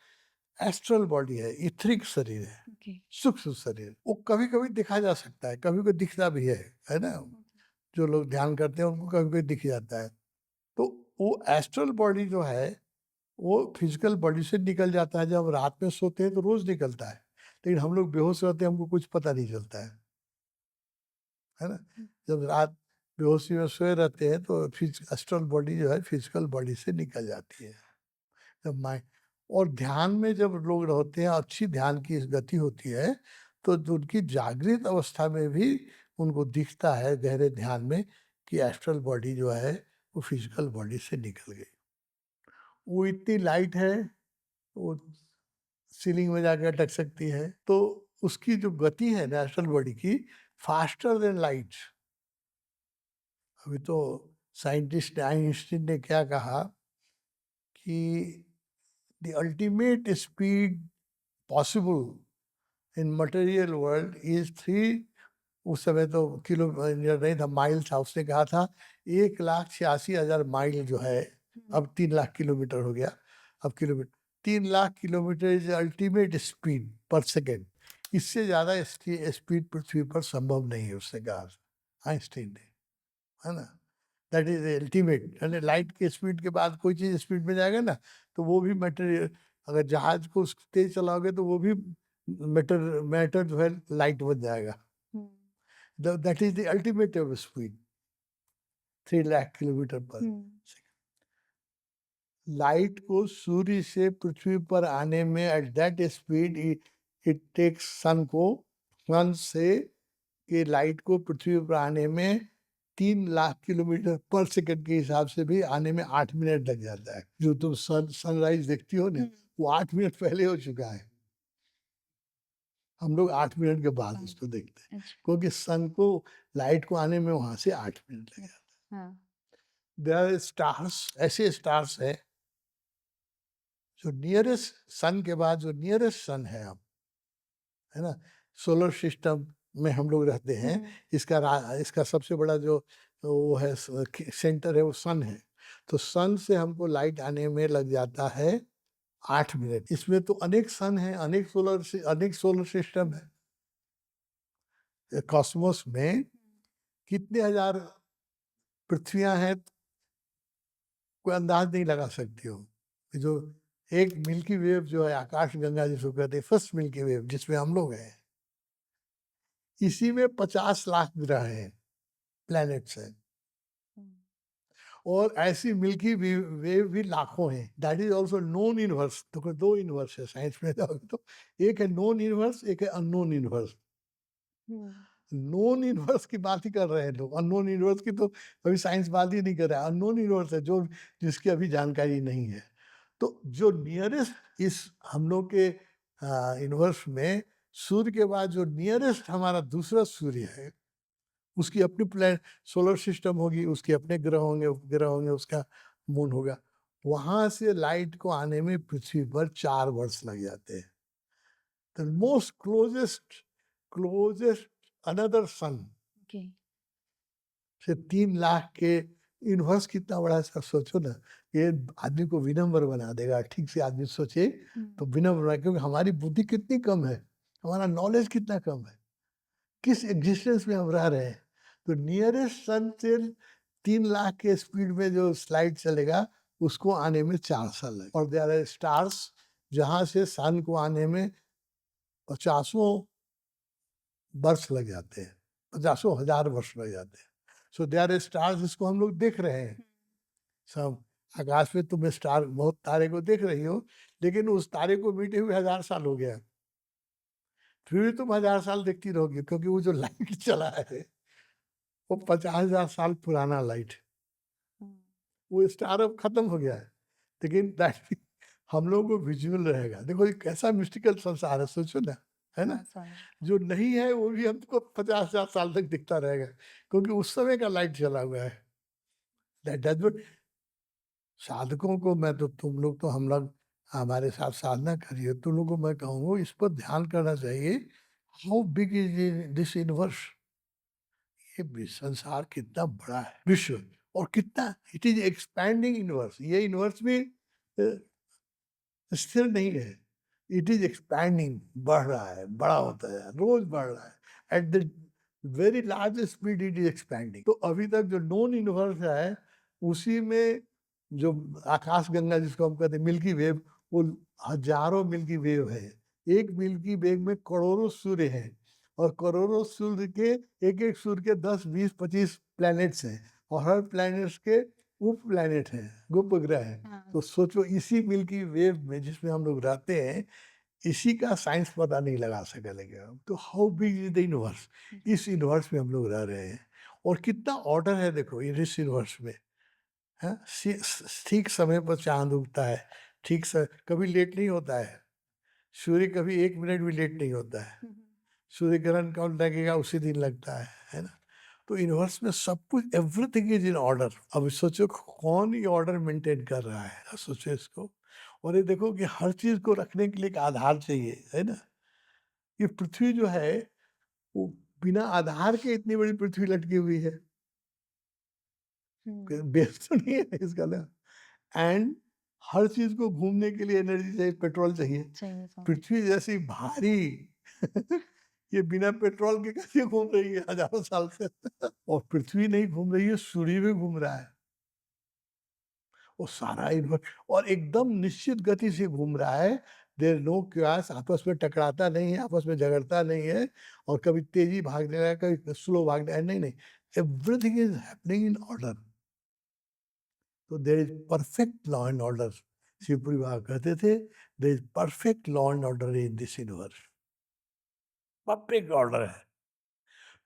एस्ट्रल बॉडी है, इथरिक शरीर है, ओके। सूक्ष्म शरीर। वो कभी-कभी दिखा जा सकता है, कभी-कभी दिखता भी है ना? जो लोग ध्यान करते हैं उनको कभी-कभी दिख जाता है। तो वो एस्ट्रल बॉडी जो है, वो फिजिकल बॉडी से निकल जाता है। जब रात में सोते हैं तो रोज़ निकलता है, लेकिन हम लोग बेहोश रहते हैं, हमको कुछ पता नहीं चलता है ना? हुँ। जब रात बेहोशी में सोए रहते हैं तो एस्ट्रल बॉडी जो है फिजिकल बॉडी से निकल जाती है। जब माइंड, और ध्यान में जब लोग रहते हैं, अच्छी ध्यान की गति होती है, तो जो उनकी जागृत अवस्था में भी उनको दिखता है गहरे ध्यान में कि एस्ट्रल बॉडी जो है वो फिजिकल बॉडी से निकल गई। वो इतनी लाइट है, वो सीलिंग में जाके अटक सकती है। तो उसकी जो गति है ना एस्ट्रल बॉडी की, फास्टर देन लाइट। अभी तो साइंटिस्ट आइंस्टीन ने क्या कहा कि the ultimate speed possible in material world is 3, उस समय तो किलोमीटर नहीं था, माइल था। उसने कहा था 1,86,000 माइल जो है, हुँ। अब 3 लाख किलोमीटर हो गया। अब kilometre, 3 lakh kilometre is ultimate speed पर सेकेंड। इससे ज़्यादा इसकी स्पीड पृथ्वी पर संभव नहीं है, उसने कहा आइंस्टीन ने, है ना? That is ultimate. यानी लाइट की स्पीड के बाद कोई चीज़ स्पीड में जाएगा ना, तो वो भी मटेरियल अगर जहाज को तेज चलाओगे तो वो भी मैटर मैटर जो है लाइट बन जाएगा। Hmm, that is the ultimate speed, 3 lakh kilometer पर हुँ, सेकंड। लाइट को सूर्य से पृथ्वी पर आने में at that speed it takes sun से कि लाइट को पृथ्वी पर आने में 3 लाख किलोमीटर पर सेकंड के हिसाब से भी आने में 8 मिनट लग जाता है। जो तुम सनराइज देखती हो ना, हुँ, वो 8 मिनट पहले हो चुका है। हम लोग 8 मिनट के बाद हाँ, उसको देखते हैं, अच्छा, क्योंकि सन को लाइट को आने में वहां से 8 मिनट लग लग जाता हाँ, है। देयर आर स्टार्स, ऐसे स्टार्स है जो नियरेस्ट सन के बाद जो नियरेस्ट सन है अब, है ना, सोलर सिस्टम में हम लोग रहते हैं। हुँ, इसका सबसे बड़ा जो वो है सेंटर है, वो सन है। तो सन से हमको लाइट आने में लग जाता है 8 मिनट। इसमें तो अनेक सन है, अनेक सोलर सिस्टम है। कॉस्मोस में कितने हजार पृथ्वियां हैं, कोई अंदाज नहीं लगा सकती हो। ये जो एक मिल्की वेव जो है, आकाश गंगा जिसको कहते हैं, फर्स्ट मिल्की वेव जिसमें हम लोग हैं, इसी में 50 लाख ग्रह हैं, प्लैनेट्स हैं। हुँ, और ऐसी मिल्की वेव भी लाखों हैं। That is also known universe. तो दो यूनिवर्स है साइंस में जाओगे तो, एक है नोन यूनिवर्स, एक है अननोन यूनिवर्स। हुँ, नोन यूनिवर्स की बात ही कर रहे हैं लोग, अननोन यूनिवर्स की तो अभी साइंस बात ही नहीं कर रहा है। अननोन यूनिवर्स है जो जिसकी अभी जानकारी नहीं है। तो जो नियरेस्ट इस हम लोग के यूनिवर्स में, सूर्य के बाद जो नियरेस्ट हमारा दूसरा सूर्य है, उसकी अपनी प्लेनेट सोलर सिस्टम होगी, उसके अपने ग्रह होंगे, उपग्रह होंगे, उसका मून होगा। वहां से लाइट को आने में पृथ्वी पर 4 वर्ष लग जाते हैं। The most closest another son okay, से 3 लाख के यूनिवर्स कितना बड़ा है सर, सोचो ना। ये आदमी को विनम्र बना देगा। ठीक से आदमी सोचे हुँ, तो विनम्र बना, क्योंकि हमारी बुद्धि कितनी कम है, हमारा नॉलेज कितना कम है, किस एग्जिस्टेंस में हम रह रहे हैं। तो नियरेस्ट सन से 3 लाख के स्पीड में जो स्लाइड चलेगा, उसको आने में 4 साल लगे। और देयर आर स्टार्स जहां से सन को आने में 50 वर्ष लग जाते हैं, 50 हजार वर्ष लग जाते हैं। सो देयर आर स्टार्स, जिसको हम लोग देख रहे हैं सब। आकाश में तुम स्टार बहुत तारे को देख रही हो, लेकिन उस तारे को मिटे हुए 1000 साल हो गया, फिर भी तुम 1000 साल देखती रहोगी, क्योंकि वो जो लाइट चला है वो 50 हजार साल पुराना लाइट। हुँ, वो स्टार अब खत्म हो गया है, लेकिन दैट हम लोगों को विजुअल रहेगा। देखो ये कैसा मिस्टिकल संसार है, सोचो ना, है ना। हाँ, समझ जो नहीं है वो भी हमको 50 हजार साल तक दिखता रहेगा, क्योंकि उस समय का लाइट चला हुआ है। दैट डज नॉट, साधकों को मैं तो, तुम लोग तो, हम लोग हमारे साथ साधना करिए, तुम लोग को मैं कहूँगा इस पर ध्यान करना चाहिए। How big is this universe, ये संसार कितना बड़ा है, विश्व, और कितना इट इज एक्सपैंडिंग यूनिवर्स। ये यूनिवर्स भी स्थिर नहीं है, इट इज एक्सपैंडिंग, बढ़ रहा है, बड़ा होता है, रोज बढ़ रहा है। At the very large speed it is expanding. तो अभी तक जो नोन यूनिवर्स है, उसी में जो आकाश गंगा जिसको हम कहते हैं मिल्की वेव, वो हजारों मिल्की वेव है। एक मिल्की वेव में करोड़ों सूर्य हैं, और करोड़ों सूर्य के, एक एक सूर्य के 10 20 25 प्लैनेट्स हैं, और हर प्लैनेट्स के उप प्लैनेट हैं, उपग्रह हैं। हाँ, तो सोचो इसी मिल्की वेव में जिसमें हम लोग रहते हैं, इसी का साइंस पता नहीं लगा सके लगे हम। तो how big is the universe, हुँ, इस यूनिवर्स में हम लोग रह रहे हैं। और कितना ऑर्डर है देखो इस यूनिवर्स में, है। ठीक समय पर चांद उगता है, ठीक से कभी लेट नहीं होता है। सूर्य कभी 1 मिनट भी लेट नहीं होता है। हुँ, हुँ, सूर्य ग्रहण कब लगेगा उसी दिन लगता है ना। तो यूनिवर्स में सब कुछ, एवरीथिंग इज इन ऑर्डर। अब सोचो कौन ये ऑर्डर मेंटेन कर रहा है, अब सोचो इसको। और ये देखो कि हर चीज को रखने के लिए एक आधार चाहिए, है ना। ये पृथ्वी जो है, वो बिना आधार के इतनी बड़ी पृथ्वी लटकी हुई है, हुँ, बेस तो नहीं है इसका ना। एंड हर चीज को घूमने के लिए एनर्जी चाहिए, पेट्रोल चाहिए। चाहिए समझ पृथ्वी जैसी भारी ये बिना पेट्रोल के कैसे घूम रही है हजारों साल से। और पृथ्वी नहीं घूम रही है, सूर्य भी घूम रहा है। वो सारा यूनिवर्स और एकदम निश्चित गति से घूम रहा है। देयर नो क्यास, आपस में टकराता नहीं है, आपस में झगड़ता नहीं है और कभी तेजी भागने लगा, कभी स्लो भागने लगा, नहीं, नहीं। Everything is happening in order. तो there is perfect law and order. Shivpuri Baba कहते थे, there is perfect law and order in this universe. Perfect order है।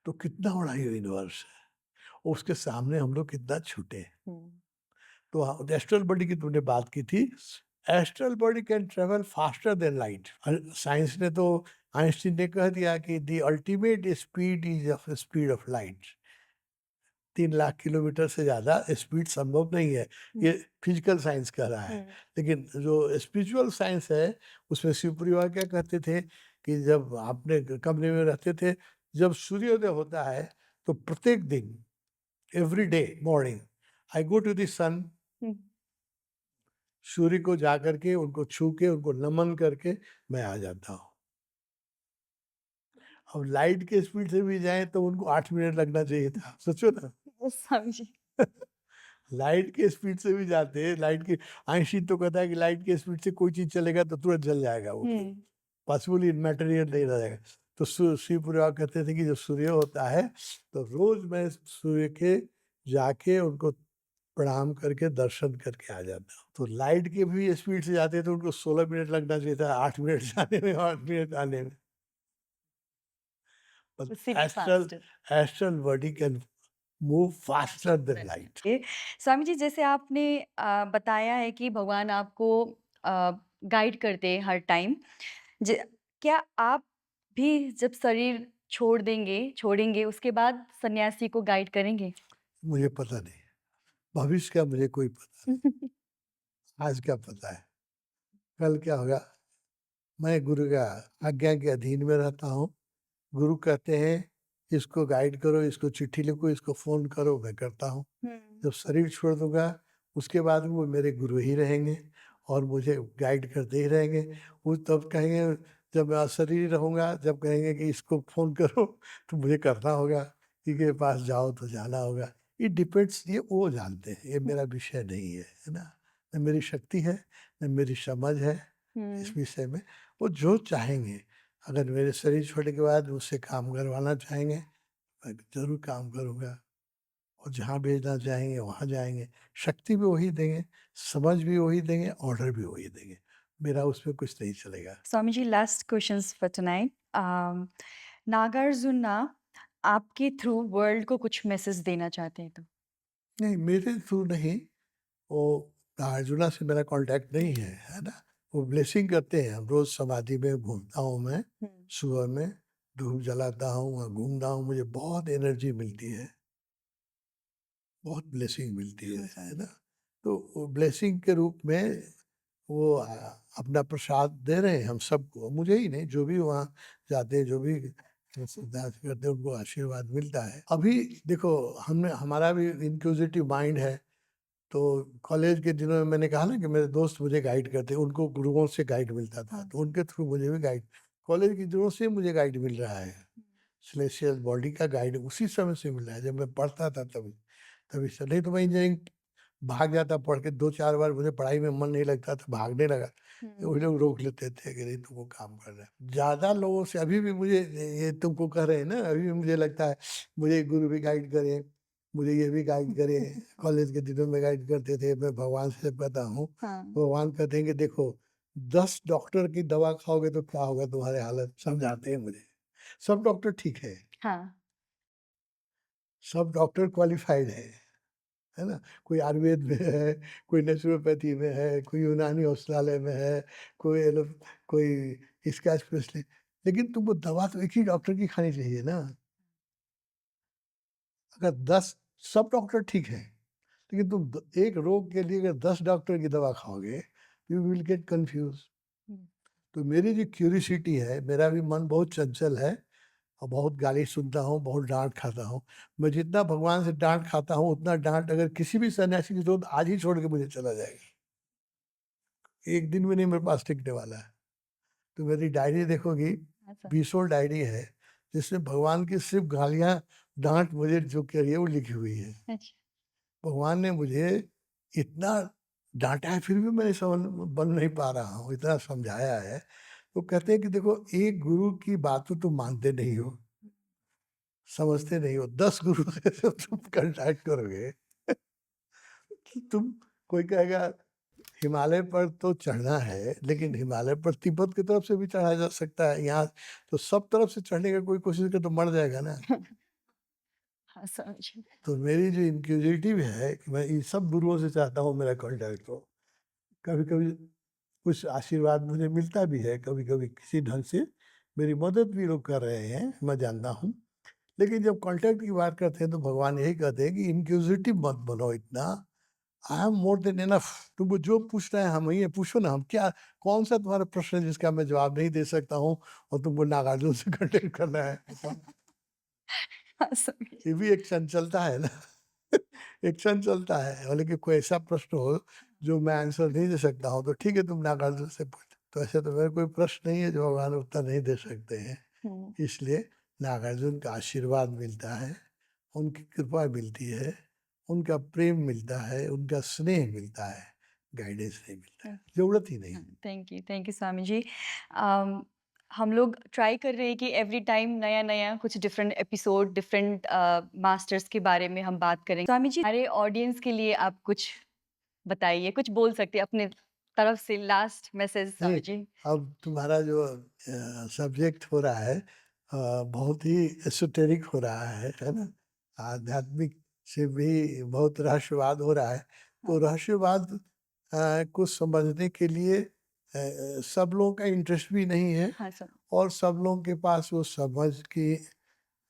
तो कितना बड़ा ये यूनिवर्स है और उसके सामने हम लोग कितना छोटे हैं। हुँ। तो हाँ, एस्ट्रल बॉडी की तुमने बात की थी। Astral body can travel faster than light. Science ने तो, आइंस्टीन ने कह दिया कि the ultimate speed is of speed of light. 3 lakh kilometre से ज़्यादा स्पीड संभव नहीं है, ये फिजिकल साइंस कह रहा है। लेकिन जो स्पिरिचुअल साइंस है, उसमें शिवपुरी बाबा क्या कहते थे कि जब आपने कमरे में रहते थे, जब सूर्योदय होता है तो प्रत्येक दिन, every day morning, I go to the sun, हुँ। सूर्य को जा करके उनको छू के उनको नमन करके मैं आ जाता हूँ। अब लाइट के स्पीड से भी जाएं तो उनको 8 मिनट लगना चाहिए था, सोचो ना। समझी। लाइट के स्पीड से भी जाते हैं, लाइट के, आइंस्टीन तो कहता है कि लाइट के स्पीड से कोई चीज चलेगा तो तुरंत जल जाएगा वो, हुँ। पॉसिबल मटेरियल नहीं रह जाएगा। तो शिवपुरी कहते थे कि जब सूर्य होता है तो रोज मैं सूर्य के जाके उनको प्रणाम करके दर्शन करके आ जाता हूँ। तो लाइट के भी स्पीड से जाते तो उनको 16 मिनट लगना चाहिए था, 8 मिनट जाने में, 8 मिनट आने में। उससे भी astral faster. Astral body can move faster than light. ये स्वामी जी, जैसे आपने बताया है कि भगवान आपको गाइड करते हैं हर टाइम। ज क्या आप भी जब शरीर छोड़ेंगे उसके बाद सन्यासी को गाइड करेंगे? मुझे पता नहीं, भविष्य का मुझे कोई पता नहीं, आज क्या पता है, कल क्या होगा। मैं गुरु का आज्ञा के अधीन में रहता हूँ। गुरु कहते हैं इसको गाइड करो, इसको चिट्ठी लिखो, इसको फोन करो, मैं करता हूँ। हुँ। जब शरीर छोड़ दूंगा उसके बाद वो मेरे गुरु ही रहेंगे और मुझे गाइड करते ही रहेंगे। वो तब कहेंगे, जब मैं शरीर रहूंगा, जब कहेंगे कि इसको फोन करो तो मुझे करना होगा, इनके पास जाओ तो जाना होगा। इट डिपेंड्स, ये वो जानते हैं, ये मेरा विषय नहीं है ना। न मेरी शक्ति है, न मेरी समझ है इस हुँ। विषय में। वो जो चाहेंगे, अगर मेरे शरीर छोड़ने के बाद मुझसे काम करवाना चाहेंगे, मैं ज़रूर काम करूँगा और जहाँ भेजना चाहेंगे वहाँ जाएँगे। शक्ति भी वही देंगे, समझ भी वही देंगे, ऑर्डर भी वही देंगे। मेरा उसमें कुछ नहीं चलेगा। Swami ji, last questions for tonight. Nagarjun आपके थ्रू वर्ल्ड को कुछ मैसेज देना चाहते हैं तो? नहीं, मेरे थ्रू नहीं, वो अर्जुना से मेरा कॉन्टैक्ट नहीं है ना? वो ब्लेसिंग करते हैं, हम रोज़ समाधि में घूमता हूँ मैं, हुँ। सुबह में धूप जलाता हूँ, वहाँ घूमता हूँ, मुझे बहुत एनर्जी मिलती है, बहुत ब्लेसिंग मिलती है ना? तो वो ब्लेसिंग के रूप में वो अपना प्रसाद दे रहे हैं हम सबको, मुझे ही नहीं, जो भी वहाँ जाते हैं, जो भी सिद्धांत करते हैं, उनको आशीर्वाद मिलता है। अभी देखो, हमने, हमारा भी इंक्विजिटिव माइंड है। तो कॉलेज के दिनों में मैंने कहा ना कि मेरे दोस्त मुझे गाइड करते, उनको गुरुओं से गाइड मिलता था, हाँ। तो उनके थ्रू मुझे भी गाइड, कॉलेज के दिनों से मुझे गाइड मिल रहा है। सेलेस्टियल बॉडी का गाइड उसी समय से मिल रहा है, जब मैं पढ़ता था तभी, तभी से। नहीं तो मैं इंजीनियरिंग भाग जाता पढ़ के, 2-4 बार मुझे पढ़ाई में मन नहीं लगता था, भागने लगा। हुँ। वो लोग रोक लेते थे कि नहीं तुमको काम करना है। ज़्यादा लोगों से अभी भी मुझे, ये तुमको कह रहे हैं ना, अभी भी मुझे लगता है मुझे गुरु भी गाइड करें, मुझे ये भी गाइड करें। कॉलेज के दिनों में गाइड करते थे, मैं भगवान से कहता हूँ, हाँ। भगवान कहते हैं कि देखो 10 डॉक्टर की दवा खाओगे तो क्या होगा तुम्हारे हालत, समझाते हैं मुझे। सब डॉक्टर ठीक है, हाँ। सब डॉक्टर क्वालिफाइड है ना? कोई आयुर्वेद में है, कोई नेचुरोपैथी में है, कोई यूनानी औषधालय में है, कोई कोई इसका स्पेशलिस्ट, लेकिन तुमको दवा तो एक ही डॉक्टर की खानी चाहिए ना। अगर 10, सब डॉक्टर ठीक है, लेकिन तुम एक रोग के लिए अगर 10 डॉक्टर की दवा खाओगे, यू विल गेट कंफ्यूज। हुँ। तो मेरी जो क्यूरियोसिटी है, मेरा भी मन बहुत चंचल है और बहुत गाली सुनता हूँ, बहुत डाँट खाता हूँ। मैं जितना भगवान से डाँट खाता हूँ, उतना डाँट अगर किसी भी सन्यासी की ज़रूरत आज ही छोड़ के मुझे चला जाएगा। एक दिन भी नहीं मेरे पास टिकने वाला है। तो मेरी डायरी देखोगी, ऐसा। बीसों डायरी है, जिसमें भगवान की सिर्फ़ गालियाँ, डाँट मुझे जो करी है वो लिखी हुई है। अच्छा। भगवान ने मुझे इतना डाँटा है फिर भी मैं समझ बन नहीं पा रहा हूँ, इतना समझाया है। तो कहते हैं कि देखो एक गुरु की बात को तुम मानते नहीं हो, समझते नहीं हो, 10 गुरु से जब तुम कॉन्टैक्ट करोगे कि तुम कोई कहेगा हिमालय पर तो चढ़ना है, लेकिन हिमालय पर तिब्बत की तरफ से भी चढ़ा जा सकता है, यहाँ तो सब तरफ से चढ़ने का कोई कोशिश करे तो मर जाएगा ना। हाँ, समझी। तो मेरी जो इंक्यूजिटिव है कि मैं इन सब गुरुओं से चाहता हूँ मेरा कॉन्टैक्ट हो। कभी-कभी कुछ आशीर्वाद मुझे मिलता भी है, कभी-कभी किसी ढंग से मेरी मदद भी लोग कर रहे हैं, मैं जानता हूँ। लेकिन जब कॉन्टैक्ट की बात करते हैं तो भगवान यही कहते हैं कि इंक्विजिटिव मत बनो इतना। I am more than enough. तुमको जो पूछना है हम ही है, पूछो ना। हम क्या, कौन सा तुम्हारा प्रश्न है जिसका मैं जवाब नहीं दे सकता हूँ और तुमको नागार्जुन से कॉन्टैक्ट करना है? बताओ। हाँ, समझी। ये भी एक चंचलता है ना। एक चंचलता है, और लेकिन कोई ऐसा प्रश्न हो जो मैं आंसर नहीं दे सकता हूँ तो ठीक है, तुम नागार्जुन से पूछो। तो ऐसे तो मेरा कोई प्रश्न नहीं है जो भगवान उत्तर नहीं दे सकते हैं। हुँ, इसलिए नागार्जुन का आशीर्वाद मिलता है, उनकी कृपा मिलती है, उनका प्रेम मिलता है, उनका स्नेह मिलता है, गाइडेंस नहीं मिलता है, थैंक ज़रूरत ही नहीं। हाँ, थैंक यू स्वामी जी। अम, हम लोग ट्राई कर रहे हैं कि एवरी टाइम नया-नया कुछ डिफरेंट एपिसोड, डिफरेंट मास्टर्स के बारे में हम बात करें। स्वामी जी, हमारे ऑडियंस के लिए आप कुछ बताइए, कुछ बोल सकते हैं अपने तरफ से लास्ट मैसेज नहीं, स्वामी जी। अब तुम्हारा जो सब्जेक्ट हो रहा है बहुत ही एसोटेरिक हो रहा है ना? आध्यात्मिक से भी बहुत रहस्यवाद हो रहा है। तो हाँ, रहस्यवाद को समझने के लिए सब लोगों का इंटरेस्ट भी नहीं है, हाँ, सर। और सब लोगों के पास वो समझ की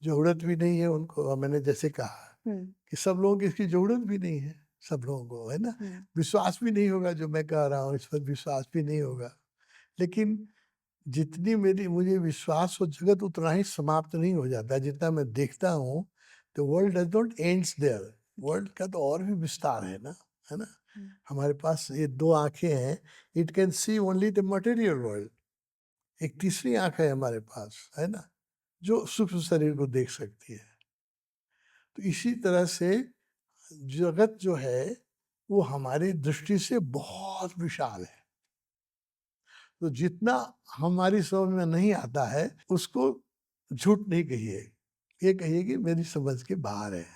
ज़रूरत भी नहीं है उनको। मैंने जैसे कहा हुँ, कि सब लोगों की इसकी ज़रूरत भी नहीं है, सब लोगों को, है ना? हुँ, विश्वास भी नहीं होगा जो मैं कह रहा हूँ, इस पर विश्वास भी नहीं होगा। लेकिन जितनी मेरी मुझे विश्वास हो, जगत उतना ही समाप्त नहीं हो जाता है। जितना मैं देखता हूँ, the world does not ends there. World का तो और भी विस्तार है ना? हुँ, हमारे पास ये 2 आँखें हैं, it can see only the material world. एक तीसरी आँख है हमारे पास, है ना? जो सूक्ष्म शरीर को देख सकती है। तो इसी तरह से जगत जो है, वो हमारी दृष्टि से बहुत विशाल है। तो जितना हमारी समझ में नहीं आता है, उसको झूठ नहीं कहिए। ये कहिए कि मेरी समझ के बाहर है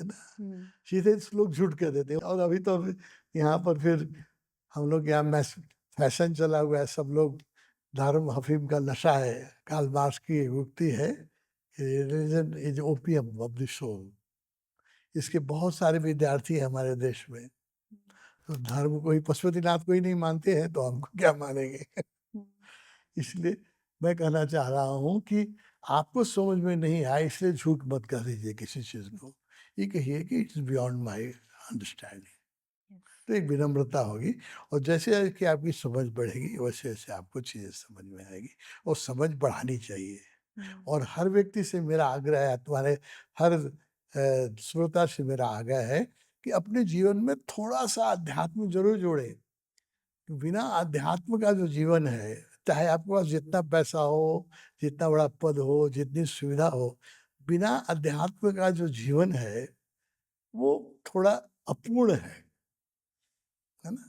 ना? हुँ, सीधे लोग झूठ कह देते हैं। और अभी तो यहाँ पर फिर हम लोग यहाँ फैशन चला हुआ है, सब लोग धर्म अफ़ीम का नशा है। कार्ल मार्क्स की एक उक्ति है, religion is opium of the soul. इसके बहुत सारे विद्यार्थी हैं हमारे देश में। तो धर्म को ही, पशुपतिनाथ को ही नहीं मानते हैं, तो हमको क्या मानेंगे? हुँ, इसलिए मैं कहना चाह रहा हूँ कि आपको समझ में नहीं आए इसलिए झूठ मत कह दीजिए किसी चीज़ को। ये कहिए कि it's beyond my understanding. Yes. तो एक विनम्रता होगी, और जैसे कि आपकी समझ बढ़ेगी वैसे-वैसे आपको चीज़ें समझ में आएगी, और समझ बढ़ानी चाहिए। हुँ, और हर व्यक्ति से मेरा आग्रह है, तुम्हारे हर श्रोता से मेरा आग्रह है कि अपने जीवन में थोड़ा-सा अध्यात्म ज़रूर जोड़ें। बिना अध्यात्म का जो जीवन है, चाहे आपके पास जितना पैसा हो, जितना बड़ा पद हो, जितनी सुविधा हो, बिना अध्यात्म का जो जीवन है, वो थोड़ा अपूर्ण है ना?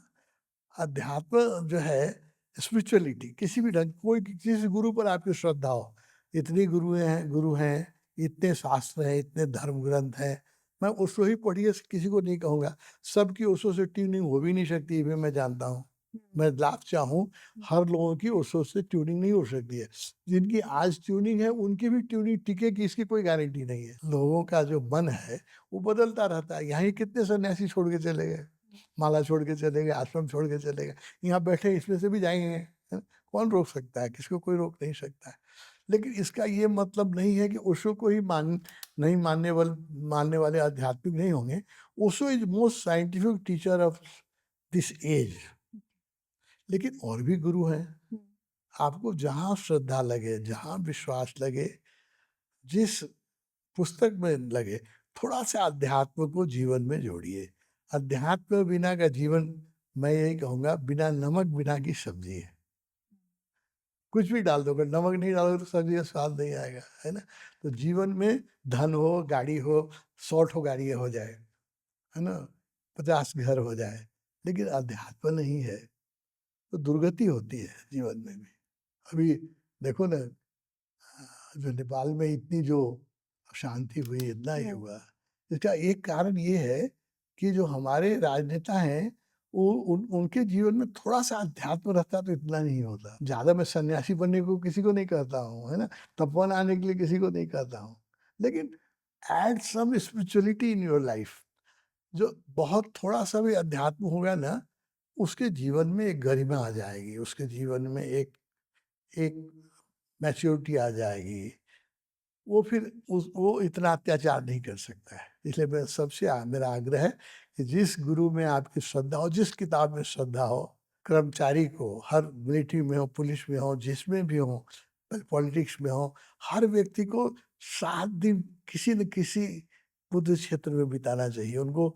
अध्यात्म जो है, स्पिरिचुअलिटी किसी भी ढंग, कोई किसी गुरु पर आपकी श्रद्धा हो, इतनी गुरु हैं, इतने शास्त्र हैं, इतने धर्म ग्रंथ हैं, मैं ओशो ही पढ़िए किसी को नहीं कहूँगा। सबकी ओशो से ट्यूनिंग हो भी नहीं सकती, ये भी मैं जानता हूँ। हुँ, मैं लाख चाहूँ, हुँ, हर लोगों की ओशो से ट्यूनिंग नहीं हो सकती है। जिनकी आज ट्यूनिंग है उनकी भी ट्यूनिंग टिकेगी, इसकी कोई गारंटी नहीं है। लोगों का जो मन है वो बदलता रहता है। यहाँ ही कितने सन्यासी छोड़ के चले गए, माला छोड़ के चले गए, आश्रम छोड़ के चले गए। यहाँ बैठे इसमें से भी जाएँगे, है ना? कौन रोक सकता है? किसी को कोई रोक नहीं सकता है। लेकिन इसका ये मतलब नहीं है कि ओशो को ही नहीं मानने वाले आध्यात्मिक नहीं होंगे। Osho is most scientific teacher of this age. लेकिन और भी गुरु हैं। हुँ, आपको जहाँ श्रद्धा लगे, जहाँ विश्वास लगे, जिस पुस्तक में लगे, थोड़ा-सा अध्यात्म को जीवन में जोड़िए। अध्यात्म बिना का जीवन, मैं यही कहूँगा, बिना नमक बिना की सब्ज़ी है। कुछ भी डाल दो, अगर नमक नहीं डालोगे तो सब्ज़ी का स्वाद नहीं आएगा, है ना? तो जीवन में धन हो, गाड़ी हो, 100 ठो गाड़ियाँ हो जाए, है ना? 50 घर हो जाए, लेकिन अध्यात्म नहीं है तो दुर्गति होती है जीवन में भी। अभी देखो ना, जो नेपाल में इतनी जो अशांति हुई, इतना ये हुँ। हुआ, इसका एक कारण ये है कि जो हमारे राजनेता हैं, वो उनके जीवन में थोड़ा-सा अध्यात्म रहता तो इतना नहीं होता। ज़्यादा मैं सन्यासी बनने को किसी को नहीं कहता हूँ, है ना? तपोवन आने के लिए किसी को नहीं कहता हूँ। लेकिन add some spirituality in your life. जो बहुत थोड़ा-सा भी अध्यात्म होगा ना, उसके जीवन में एक गरिमा आ जाएगी, उसके जीवन में एक एक मैच्योरिटी आ जाएगी। वो फिर वो इतना अत्याचार नहीं कर सकता है। इसलिए मैं सबसे मेरा आग्रह है कि जिस गुरु में आपकी श्रद्धा हो, जिस किताब में श्रद्धा हो, कर्मचारी को, हर मिलिट्री में हो, पुलिस में हो, जिसमें भी हो, पॉलिटिक्स में हो, हर व्यक्ति को 7 दिन किसी न किसी बुद्ध क्षेत्र में बिताना चाहिए। उनको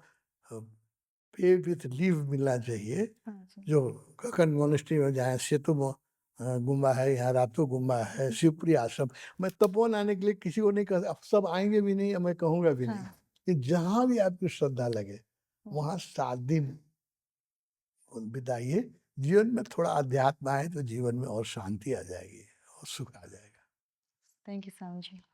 पे विथ लीव मिलना चाहिए। हाँ जी। जो कखन मोनेस्ट्री में जाएँ, सेतु गुम्बा है, यहाँ रातो गुम्बा है, शिवपुरी आश्रम। मैं तपोवन आने के लिए किसी को नहीं कहता, अब सब आएँगे भी नहीं और मैं कहूँगा भी नहीं। हाँ। कि जहाँ भी आपकी श्रद्धा लगे, हुँ। वहाँ 7 दिन बिताइए। जीवन में थोड़ा अध्यात्म आए तो जीवन में और शांति आ जाएगी और सुख आ जाएगा। Thank you so much.